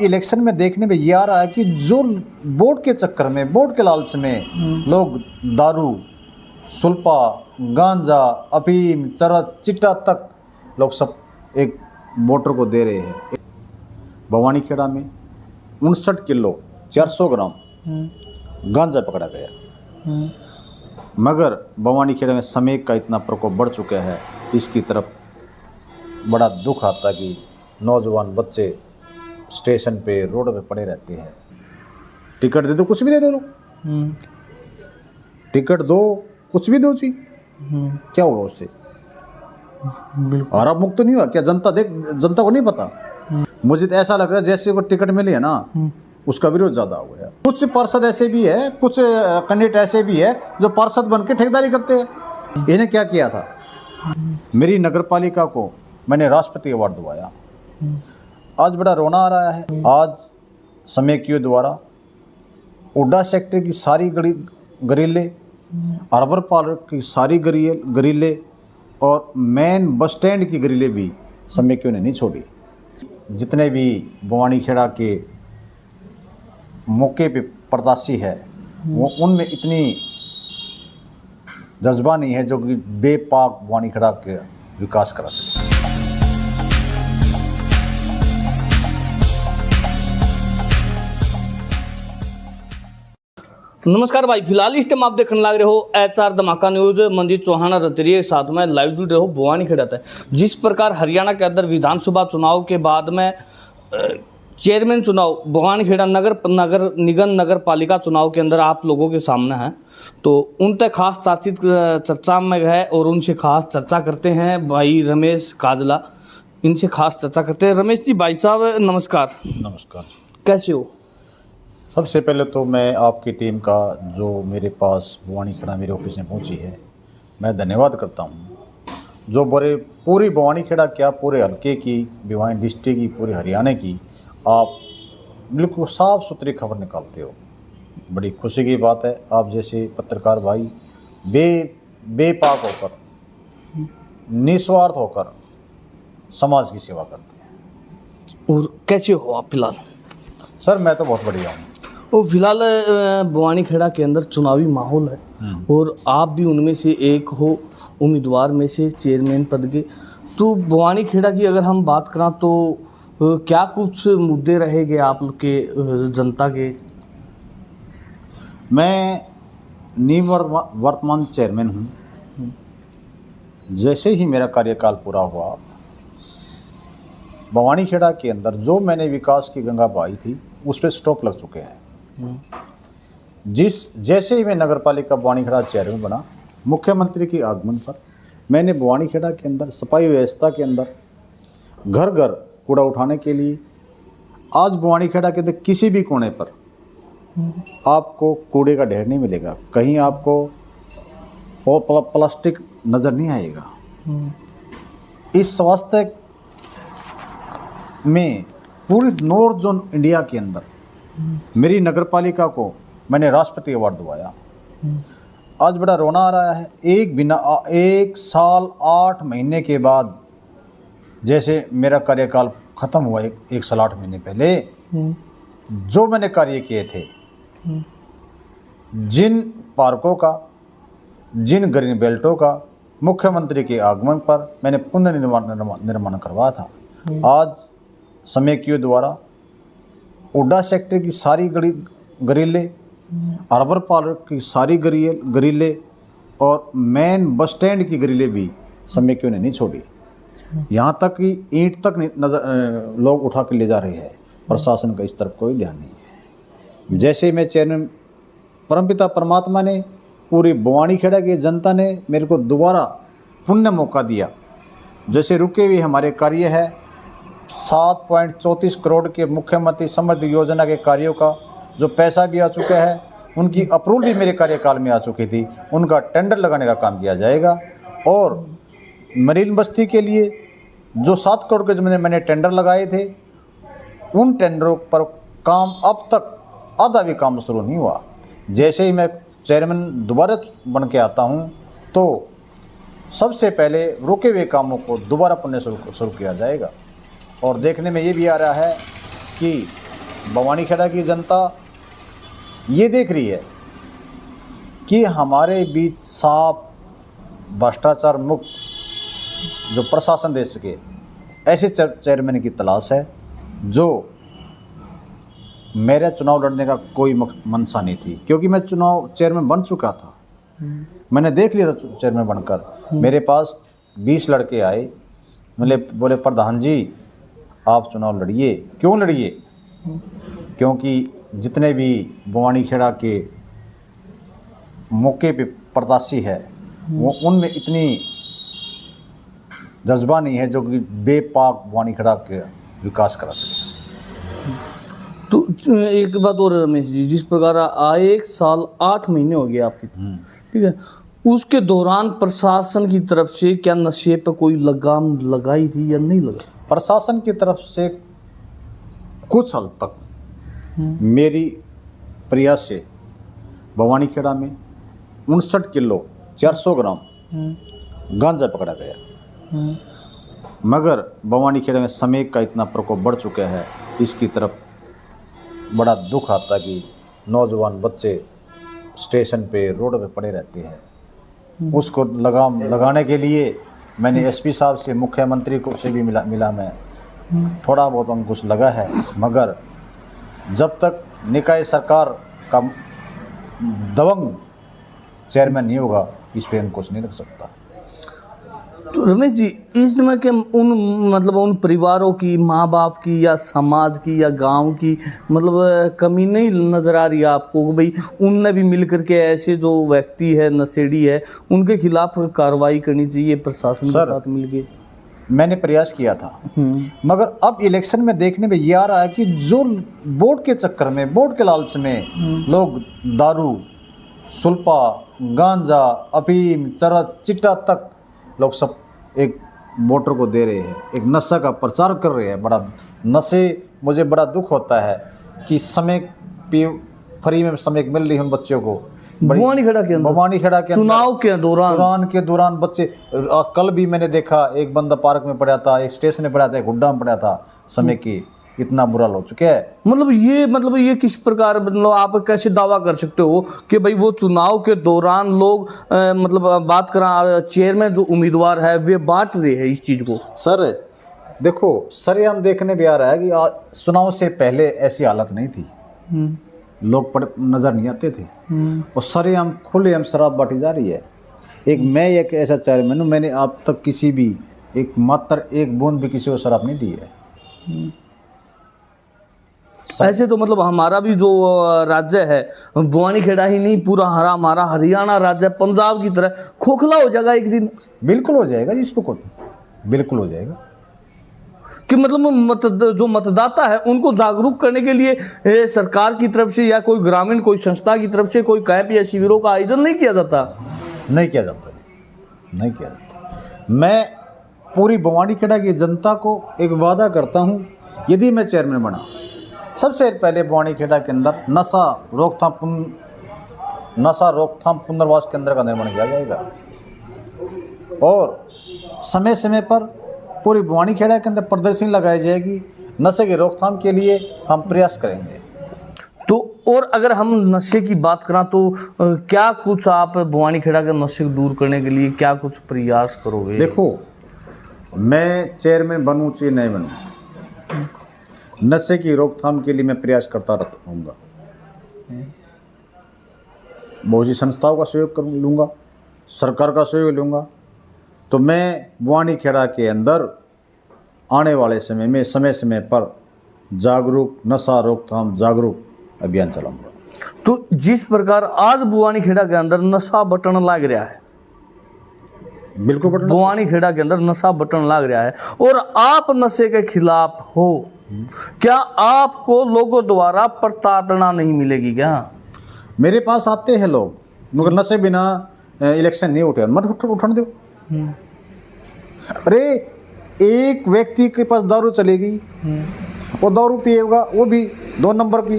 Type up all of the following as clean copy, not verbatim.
Election में देखने में ये आ रहा है कि जो वोट के चक्कर में, वोट के लालच में लोग दारू, सुल्पा, गांजा, अफीम, चरस, चिट्टा तक लोग सब एक वोटर को दे रहे हैं। भवानी खेड़ा में 59 किलो 400 ग्राम गांजा पकड़ा गया, मगर भवानी खेड़ा में समेक का इतना प्रकोप बढ़ चुका है, इसकी तरफ बड़ा दुख आता है कि नौजवान बच्चे स्टेशन पे, रोड पे पड़े रहते हैं। टिकट दे दो, कुछ भी दे दो लोग, टिकट दो, कुछ भी दो जी, क्या होगा उससे? बिल्कुल आरोप मुक्त तो नहीं हुआ क्या? जनता को नहीं पता। मुझे तो ऐसा लगता है जैसे को टिकट मिली है ना, उसका विरोध ज्यादा हो गया। कुछ पार्षद ऐसे भी है, कुछ कैंडिडेट ऐसे भी है जो पार्षद बन के ठेकेदारी करते हैं। इन्हें क्या किया था? मेरी नगरपालिका को मैंने राष्ट्रपति अवार्ड दिलवाया। आज बड़ा रोना आ रहा है। आज समेकियों द्वारा उड्डा सेक्टर की सारी गरीले, अर्बन पार्क की सारी गरीले और मेन बस स्टैंड की गरीले भी समेकियों ने नहीं छोड़ी। जितने भी भवानी खेड़ा के मौके पे प्रत्याशी है, वो उनमें इतनी जज्बा नहीं है जो कि बेपाक भवानी खेड़ा के विकास करा सके। नमस्कार भाई, फिलहाल इस टाइम आप देखने लग रहे हो HR धमाका न्यूज। मंजीत चौहान रतरिया के साथ में लाइव जुड़ रहे हो भवानी खेड़ा तक। जिस प्रकार हरियाणा के अंदर विधानसभा चुनाव के बाद में चेयरमैन चुनाव भवानी खेड़ा नगर निगम नगर पालिका चुनाव के अंदर आप लोगों के सामने है, तो उन तक खास चर्चा में है और उनसे खास चर्चा करते हैं भाई रमेश काजला। इनसे खास चर्चा करते हैं। रमेश जी, भाई साहब नमस्कार। नमस्कार, कैसे हो? सबसे पहले तो मैं आपकी टीम का जो मेरे पास भवानी खेड़ा मेरे ऑफिस में पहुंची है, मैं धन्यवाद करता हूं। जो पूरी भवानी खेड़ा क्या, पूरे हल्के की, भिवानी डिस्ट्रिक्ट की, पूरे हरियाणा की आप बिल्कुल साफ़ सुथरी खबर निकालते हो। बड़ी खुशी की बात है। आप जैसे पत्रकार भाई बेपाक होकर, निस्वार्थ होकर समाज की सेवा करते हैं। और कैसे हो आप फिलहाल? सर मैं तो बहुत बढ़िया हूँ। और फिलहाल भवानी खेड़ा के अंदर चुनावी माहौल है और आप भी उनमें से एक हो, उम्मीदवार में से चेयरमैन पद के। तो भवानी खेड़ा की अगर हम बात करें तो क्या कुछ मुद्दे रहेंगे आप लोग के जनता के? मैं वर्तमान चेयरमैन हूँ। जैसे ही मेरा कार्यकाल पूरा हुआ, भवानी खेड़ा के अंदर जो मैंने विकास की गंगा बहाई थी उस पर स्टॉप लग चुके हैं। जैसे ही मैं नगरपालिका भवानी खेड़ा चेयरमैन बना, मुख्यमंत्री के आगमन पर मैंने भवानी खेड़ा के अंदर सफाई व्यवस्था के अंदर घर घर कूड़ा उठाने के लिए, आज भवानी खेड़ा के अंदर किसी भी कोने पर आपको कूड़े का ढेर नहीं मिलेगा, कहीं आपको प्लास्टिक नज़र नहीं आएगा। इस वास्ते में पूरी नॉर्थ जोन इंडिया के अंदर मेरी नगरपालिका को मैंने राष्ट्रपति अवार्ड दिलवाया। आज बड़ा रोना आ रहा है। एक साल 8 महीने के बाद, जैसे मेरा कार्यकाल ख़त्म हुआ एक साल 8 महीने पहले, जो मैंने कार्य किए थे, जिन पार्कों का, जिन ग्रीन बेल्टों का मुख्यमंत्री के आगमन पर मैंने पुनर्निर्माण करवाया था, आज समेकियों द्वारा उड्डा सेक्टर की सारी गरीले, अर्बन पार्क की सारी गरीले और मेन बस स्टैंड की गरीले भी समेकियों ने नहीं छोड़ी। यहाँ तक कि ईंट तक लोग उठा के ले जा रहे हैं। प्रशासन का इस तरफ कोई ध्यान नहीं है। जैसे मैं चेयरमैन, परमपिता परमात्मा ने, पूरी भवानी खेड़ा की जनता ने मेरे को दोबारा पुण्य मौका दिया। जैसे रुके हुए हमारे कार्य है, 7.34 करोड़ के मुख्यमंत्री समृद्धि योजना के कार्यों का जो पैसा भी आ चुका है, उनकी अप्रूवल भी मेरे कार्यकाल में आ चुकी थी, उनका टेंडर लगाने का काम किया जाएगा। और मरीन बस्ती के लिए जो 7 करोड़ के जो मैंने टेंडर लगाए थे, उन टेंडरों पर काम अब तक आधा भी काम शुरू नहीं हुआ। जैसे ही मैं चेयरमैन दोबारा बन के आता हूँ, तो सबसे पहले रुके हुए कामों को दोबारा पुनः शुरू किया जाएगा। और देखने में ये भी आ रहा है कि बवानीखेड़ा की जनता ये देख रही है कि हमारे बीच साफ भ्रष्टाचार मुक्त जो प्रशासन दे सके, ऐसे चेयरमैन की तलाश है। जो मेरा चुनाव लड़ने का कोई मनसा नहीं थी, क्योंकि मैं चुनाव चेयरमैन बन चुका था। मैंने देख लिया था चेयरमैन बनकर। मेरे पास 20 लड़के आए, बोले प्रधान जी आप चुनाव लड़िए। क्यों लड़िए? क्योंकि जितने भी बवानीखेड़ा के मौके पे प्रत्याशी है वो उनमें इतनी जज्बा नहीं है जो कि बेपाक बवानीखेड़ा के विकास करा सके। तो एक बात और रमेश जी, जिस प्रकार आए 1 साल 8 महीने हो गए आपकी, ठीक है, उसके दौरान प्रशासन की तरफ से क्या नशे पर कोई लगाम लगाई थी या नहीं लगाई? प्रशासन की तरफ से कुछ हद तक मेरी प्रयास से बवानीखेड़ा में 59 किलो 400 ग्राम गांजा पकड़ा गया। मगर बवानीखेड़ा में समेक का इतना प्रकोप बढ़ चुका है, इसकी तरफ बड़ा दुख आता कि नौजवान बच्चे स्टेशन पे रोड पे पड़े रहते हैं। उसको लगाम लगाने के लिए मैंने एसपी साहब से, मुख्यमंत्री को से भी मिला मैं, थोड़ा बहुत अंकुश लगा है। मगर जब तक निकाय सरकार का दबंग चेयरमैन नहीं होगा, इस पे अंकुश नहीं लग सकता। तो रमेश जी, इस समय के उन परिवारों की, माँ बाप की या समाज की या गांव की कमी नहीं नज़र आ रही है आपको कि भाई उनने भी मिल करके ऐसे जो व्यक्ति है, नशेड़ी है, उनके खिलाफ कार्रवाई करनी चाहिए प्रशासन के साथ मिलके? मैंने प्रयास किया था, मगर अब इलेक्शन में देखने में ये आ रहा है कि जो वोट के चक्कर में, वोट के लालच में लोग दारू, सुल्पा, गांजा, अफीम, चरस, चिट्टा तक लोग सब एक वोटर को दे रहे हैं, एक नशा का प्रचार कर रहे हैं। बड़ा नशे, मुझे बड़ा दुख होता है कि समेक फ्री में समेक मिल रही है उन बच्चों को। बवानीखेड़ा के चुनाव के दौरान बच्चे, कल भी मैंने देखा एक बंदा पार्क में पड़ा था, एक स्टेशन में पड़ा था, एक हुड्डा में पड़ा था, समय की इतना बुरा हो चुका है। ये किस प्रकार आप कैसे दावा कर सकते हो कि भाई वो चुनाव के दौरान लोग बात करा चेयरमैन जो उम्मीदवार है वे बांट रहे हैं इस चीज को? सर देखो, सरेआम देखने भी आ रहा है कि चुनाव से पहले ऐसी हालत नहीं थी, लोग नजर नहीं आते थे, और सरेआम खुलेआम शराब बांटी जा रही है। मैं एक ऐसा चेयरमैन हूँ, मैंने अब तक किसी भी मात्र एक बूंद भी किसी को शराब नहीं दी है। ऐसे तो हमारा भी जो राज्य है, बवानीखेड़ा ही नहीं पूरा हमारा हरियाणा राज्य पंजाब की तरह खोखला हो जाएगा एक दिन। बिल्कुल हो जाएगा, इसको बिल्कुल हो जाएगा कि जो मतदाता है उनको जागरूक करने के लिए सरकार की तरफ से या कोई ग्रामीण कोई संस्था की तरफ से कोई कैंप या शिविरों का आयोजन नहीं किया जाता? नहीं किया जाता। मैं पूरी बवानीखेड़ा की जनता को एक वादा करता हूँ, यदि मैं चेयरमैन बना, सबसे पहले बवानीखेड़ा के अंदर नशा रोकथाम पुनर्वास केंद्र का निर्माण किया जाएगा, और समय समय पर पूरी बवानीखेड़ा के अंदर प्रदर्शनी लगाई जाएगी। नशे की रोकथाम के लिए हम प्रयास करेंगे। तो और अगर हम नशे की बात करें तो क्या कुछ आप बवानीखेड़ा के नशे को दूर करने के लिए क्या कुछ प्रयास करोगे? देखो, मैं चेयरमैन बनूं चाहे नहीं बनूं, नशे की रोकथाम के लिए मैं प्रयास करता रहूँगा। बहुत सी संस्थाओं का सहयोग लूँगा, सरकार का सहयोग लूँगा। तो मैं बवानीखेड़ा के अंदर आने वाले समय में समय पर नशा रोकथाम जागरूक अभियान चलाऊँगा। तो जिस प्रकार आज बवानीखेड़ा के अंदर नशा बटन लग रहा है, बिल्कुल बवानीखेड़ा के अंदर नशा बटन लग रहा है और आप नशे के खिलाफ हो, क्या आपको लोगों द्वारा प्रताड़ना नहीं मिलेगी क्या? मेरे पास आते हैं लोग, मगर नशे बिना इलेक्शन नहीं उठे, मत उठाने दो। अरे एक व्यक्ति के पास दारू चलेगी, वो दारू पिएगा, वो भी 2 नंबर की,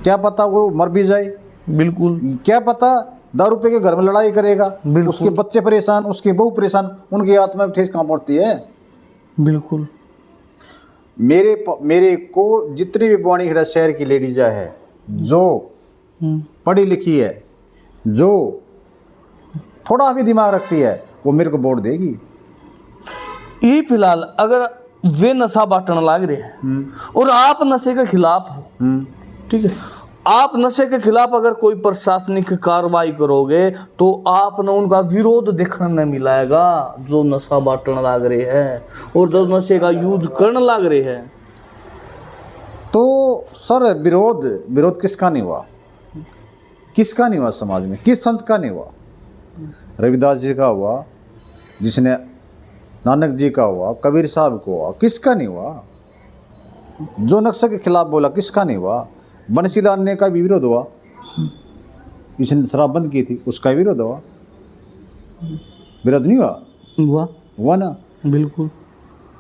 क्या पता वो मर भी जाए। बिल्कुल, क्या पता दारू पी के घर में लड़ाई करेगा, उसके बच्चे परेशान, उसकी बहू परेशान, उनकी आत्मा में ठेस कहाँ पड़ती है। बिल्कुल। मेरे को जितनी भी बवानीखेड़ा शहर की लेडीज है जो पढ़ी लिखी है, जो थोड़ा भी दिमाग रखती है, वो मेरे को वोट देगी। ये फिलहाल अगर वे नशा बांटने लग रहे हैं और आप नशे के खिलाफ हो, ठीक है, आप नशे के खिलाफ अगर कोई प्रशासनिक कार्रवाई करोगे तो आप न उनका विरोध देखने नहीं मिलेगा, जो नशा बांटने लग रहे हैं और जो नशे का यूज करने लग रहे हैं। तो सर विरोध किसका नहीं हुआ? किसका नहीं हुआ समाज में? किस संत का नहीं हुआ? रविदास जी का हुआ, जिसने नानक जी का हुआ, कबीर साहब को हुआ, किसका नहीं हुआ? जो नक्शे के खिलाफ बोला, किसका नहीं हुआ? बंसीलाल ने का भी विरोध हुआ, जिसने शराब बंद की थी, उसका विरोध हुआ। विरोध नहीं हुआ ना? बिल्कुल।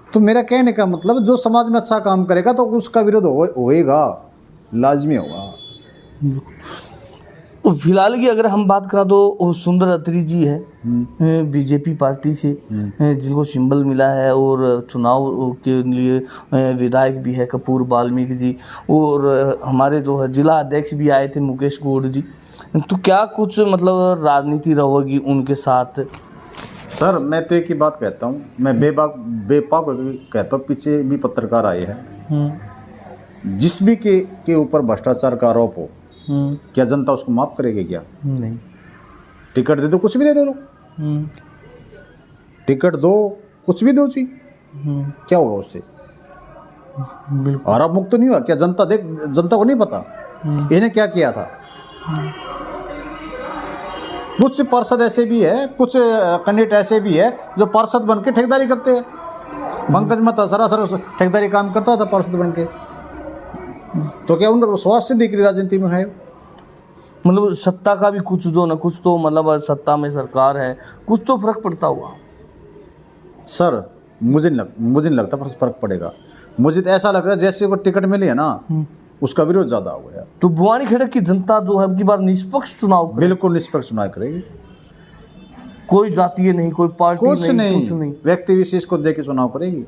तो मेरा कहने का मतलब, जो समाज में अच्छा काम करेगा तो उसका विरोध होएगा, लाजमी होगा। फिलहाल की अगर हम बात करें तो सुंदर अत्री जी है बीजेपी पार्टी से, जिनको सिंबल मिला है और चुनाव के लिए विधायक भी है कपूर वाल्मीकि जी, और हमारे जो है जिला अध्यक्ष भी आए थे मुकेश गौड़ जी। तो क्या कुछ मतलब राजनीति रहोगी उनके साथ? सर मैं तो एक ही बात कहता हूँ, मैं बेपाक कहता हूँ, पीछे भी पत्रकार आए हैं, जिस भी के ऊपर भ्रष्टाचार का आरोप हो, क्या जनता उसको माफ करेगी? क्या नहीं? टिकट दे दो, कुछ भी दे दो लोग, टिकट दो, कुछ भी दो जी, क्या होगा उससे? बिल्कुल आरोप मुक्त तो नहीं हुआ क्या? जनता को नहीं पता इन्हें क्या किया था? कुछ पार्षद ऐसे भी है, कुछ कैंडिडेट ऐसे भी है जो पार्षद बन के ठेकेदारी करते हैं। पंकज महता सरासर ठेकेदारी काम करता था पार्षद बन के, तो क्या उनका स्वास्थ्य दिख रही राजनीति में है? मतलब सत्ता का भी कुछ जो ना कुछ तो मतलब सत्ता में सरकार है, कुछ तो फर्क पड़ता हुआ। सर मुझे नहीं लगता फर्क पड़ेगा। मुझे तो ऐसा लगता है जैसे को टिकट मिली है ना, उसका विरोध ज्यादा हो गया। तो बवानीखेड़ा की जनता जो है अब की बार निष्पक्ष चुनाव करेगी? बिल्कुल निष्पक्ष चुनाव करेगी। कोई जातीय नहीं, कोई पार्टी कुछ नहीं, व्यक्ति विशेष को देकर चुनाव करेगी।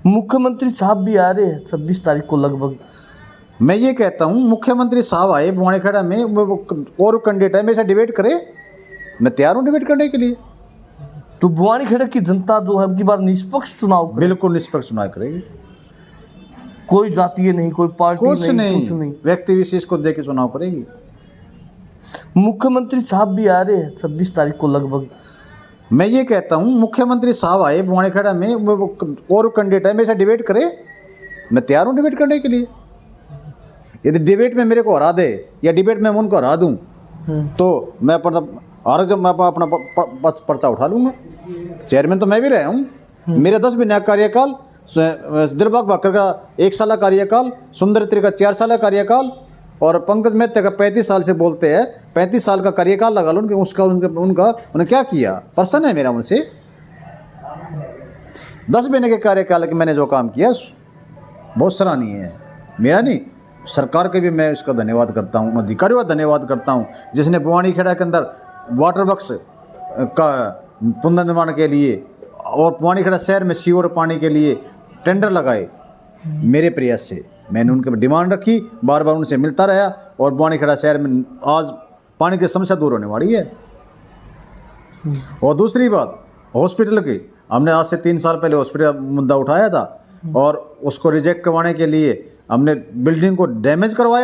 मुख्यमंत्री साहब भी आ रहे हैं 26 तारीख को लगभग। मैं ये कहता हूँ मुख्यमंत्री साहब आए बवानीखेड़ा में, और कैंडिडेट है, मेरे साथ डिबेट करे, मैं तैयार हूँ डिबेट करने के लिए। तो बवानीखेड़ा की जनता जो है अब की बार निष्पक्ष चुनाव करेगी? बिल्कुल निष्पक्ष चुनाव करेगी। कोई जातीय नहीं, कोई पार्टी कुछ नहीं, व्यक्ति विशेष को देकर चुनाव करेगी। मुख्यमंत्री साहब भी आ रहे हैं 26 तारीख को लगभग। मैं ये कहता हूँ मुख्यमंत्री साहब आए बवानीखेड़ा में, और कैंडिडेट है, मेरे साथ डिबेट करे, मैं तैयार हूँ डिबेट करने के लिए। यदि डिबेट में मेरे को हरा दे या डिबेट में उनको हरा दूँ तो मैं अपना पर्चा उठा लूँगा। चेयरमैन तो मैं भी रहा हूँ, मेरे 10 महीने का कार्यकाल, दिलबाग भाकर का 1 साल का कार्यकाल, सुंदर अत्री का 4 साल का कार्यकाल, और पंकज मेहता का 35 साल से बोलते हैं, 35 साल का कार्यकाल लगा लो उन्होंने क्या किया? प्रश्न है मेरा उनसे। 10 महीने के कार्यकाल के मैंने जो काम किया बहुत सराहनीय है, मेरा नहीं, सरकार के भी मैं इसका धन्यवाद करता हूँ, अधिकारियों का धन्यवाद करता हूँ, जिसने बवानीखेड़ा के अंदर वाटर वर्क्स का पुनर्निर्माण के लिए और बवानीखेड़ा शहर में सीवर पानी के लिए टेंडर लगाए। मेरे प्रयास से मैंने उनके डिमांड रखी, बार बार उनसे मिलता रहा, और बवानीखेड़ा शहर में आज पानी की समस्या दूर होने वाली है। और दूसरी बात, हॉस्पिटल की, हमने आज से 3 साल पहले हॉस्पिटल मुद्दा उठाया था, और उसको रिजेक्ट करवाने के लिए हमने बिल्डिंग को डैमेज करवा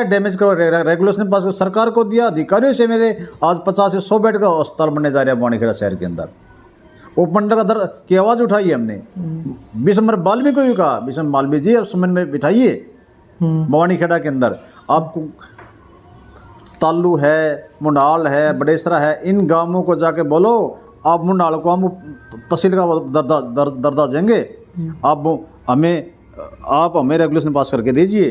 रेगुलेशन पास सरकार को दिया, अधिकारियों से मेरे आज 50 से 100 बेड का अस्पताल बनने जा रहा है बवानीखेड़ा शहर के अंदर। उपमंडल का दर की आवाज़ उठाई है हमने, विश्वम्भर वाल्मीकि को भी कहा, विश्वम्भर वाल्मीकि जी अब समझ में बिठाइए बवानीखेड़ा के अंदर। आपको तालू है, मुंडाल है, बडेसरा है, इन गांवों को जाके बोलो आप मुंडाल को हम तहसील का दर्जा देंगे, आप हमें रेगुलेशन पास करके दीजिए।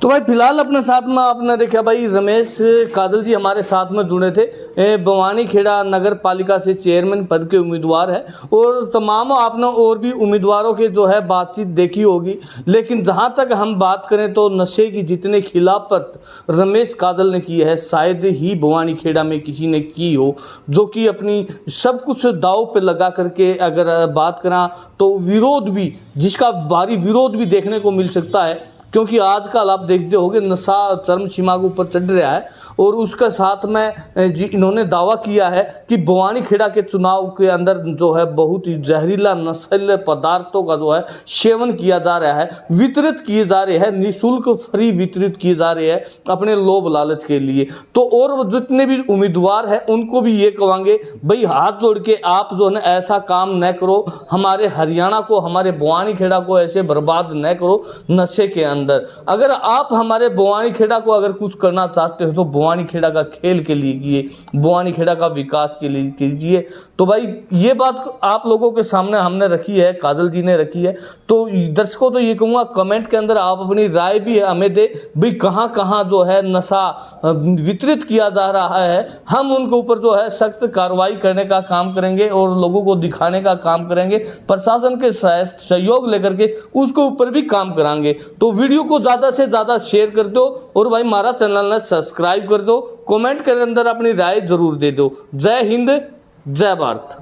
तो भाई फिलहाल अपने साथ में आपने देखा भाई रमेश काजल जी हमारे साथ में जुड़े थे, बवानी खेड़ा नगर पालिका से चेयरमैन पद के उम्मीदवार है और तमाम आपने और भी उम्मीदवारों के जो है बातचीत देखी होगी, लेकिन जहां तक हम बात करें तो नशे की जितने खिलाफत रमेश काजल ने की है शायद ही बवानी खेड़ा में किसी ने की हो, जो कि अपनी सब कुछ दाव पे लगा करके अगर बात करा तो विरोध भी, जिसका भारी विरोध भी देखने को मिल सकता है, क्योंकि आजकल आप देखते होगे नशा चरम सीमा के ऊपर चढ़ रहा है और उसके साथ में इन्होंने दावा किया है कि बवानी खेड़ा के चुनाव के अंदर जो है बहुत ही जहरीला नशीले पदार्थों का जो है सेवन किया जा रहा है, वितरित किए जा रहे हैं, निःशुल्क फ्री वितरित किए जा रहे हैं अपने लोभ लालच के लिए। तो और जितने भी उम्मीदवार हैं उनको भी ये कहेंगे भाई हाथ जोड़ के आप जो है ऐसा काम न करो, हमारे हरियाणा को, हमारे बवानी खेड़ा को ऐसे बर्बाद न करो नशे के अंदर। अगर आप हमारे बवानी खेड़ा को अगर कुछ करना चाहते हो तो बवानी खेड़ा का खेल के लिए कीजिए, बवानी खेड़ा का विकास के लिए कीजिए। तो भाई ये बात आप लोगों के सामने हमने रखी है, काजल जी ने रखी है। तो दर्शकों तो ये कहूँगा कमेंट के अंदर आप अपनी राय भी हमें दे भाई कहाँ कहाँ जो है नशा वितरित किया जा रहा है, हम उनके ऊपर जो है सख्त कार्रवाई करने का काम करेंगे और लोगों को दिखाने का काम करेंगे, प्रशासन के सहयोग लेकर के उसके ऊपर भी काम कराएंगे। तो वीडियो को ज़्यादा से ज़्यादा शेयर कर दो और भाई हमारा चैनल ने सब्सक्राइब कर दो, कमेंट के अंदर अपनी राय जरूर दे दो। जय हिंद, जय भारत।